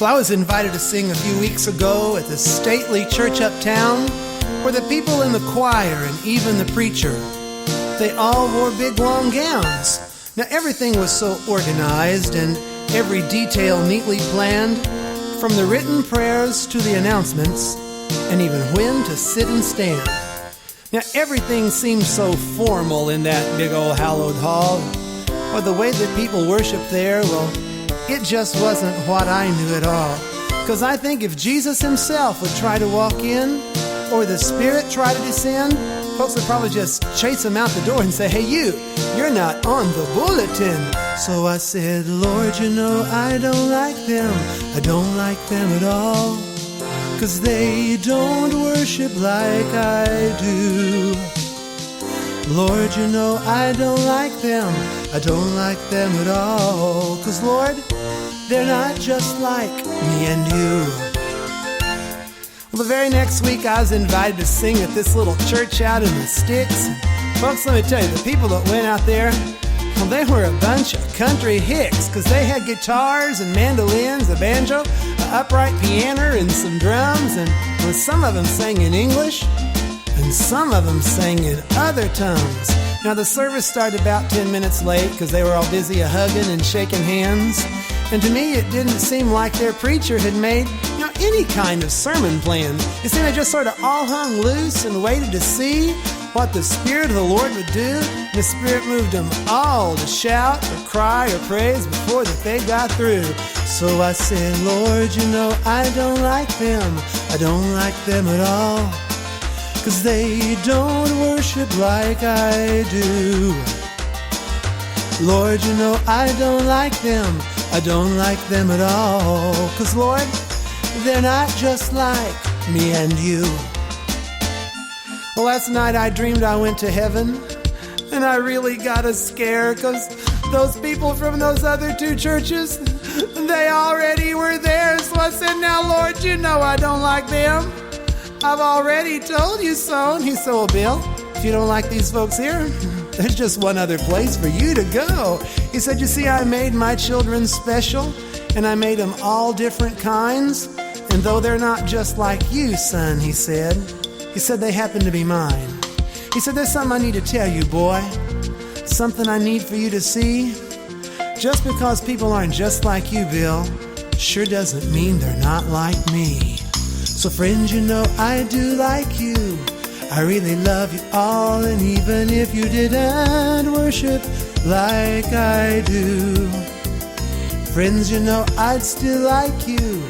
Well, I was invited to sing a few weeks ago at the stately church uptown, where the people in the choir and even the preacher, they all wore big long gowns. Now everything was so organized and every detail neatly planned, from the written prayers to the announcements, and even when to sit and stand. Now everything seemed so formal in that big old hallowed hall, or the way that people worship there, well, it just wasn't what I knew at all. 'Cause I think if Jesus himself would try to walk in, or the Spirit try to descend, folks would probably just chase him out the door and say, "Hey, you're not on the bulletin." So I said, "Lord, you know I don't like them. I don't like them at all. 'Cause they don't worship like I do. Lord, you know I don't like them. I don't like them at all. 'Cause Lord, they're not just like me and you." Well, the very next week I was invited to sing at this little church out in the sticks. Folks, let me tell you, the people that went out there, well, they were a bunch of country hicks, 'cause they had guitars and mandolins, a banjo, an upright piano, and some drums, and well, some of them sang in English, and some of them sang in other tongues. Now the service started about 10 minutes late because they were all busy hugging and shaking hands. And to me it didn't seem like their preacher had made any kind of sermon plan. It seemed they just sort of all hung loose and waited to see what the Spirit of the Lord would do. And the Spirit moved them all to shout or cry or praise before that they got through. So I said, "Lord, you know I don't like them. I don't like them at all. 'Cause they don't worship like I do. Lord, you know I don't like them. I don't like them at all. 'Cause Lord, they're not just like me and you." Well, last night I dreamed I went to heaven, and I really got a scare, 'cause those people from those other two churches, they already were there. So I said, "Now Lord, you know I don't like them. I've already told you so." And he said, "Well, Bill, if you don't like these folks here, there's just one other place for you to go." He said, "You see, I made my children special, and I made them all different kinds. And though they're not just like you, son," he said, "they happen to be mine." He said, "There's something I need to tell you, boy. Something I need for you to see. Just because people aren't just like you, Bill, sure doesn't mean they're not like me. So friends, you know I do like you. I really love you all, and even if you didn't worship like I do, friends, you know I'd still like you.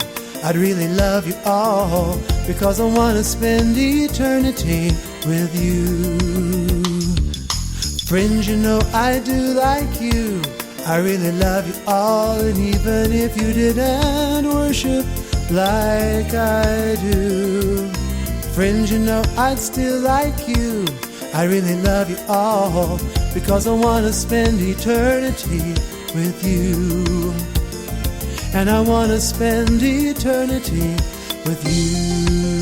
I'd really love you all, because I want to spend eternity with you. Friends, you know I do like you. I really love you all, and even if you didn't worship like I do, friends, you know I'd still like you. I really love you all, because I want to spend eternity with you. And I want to spend eternity with you."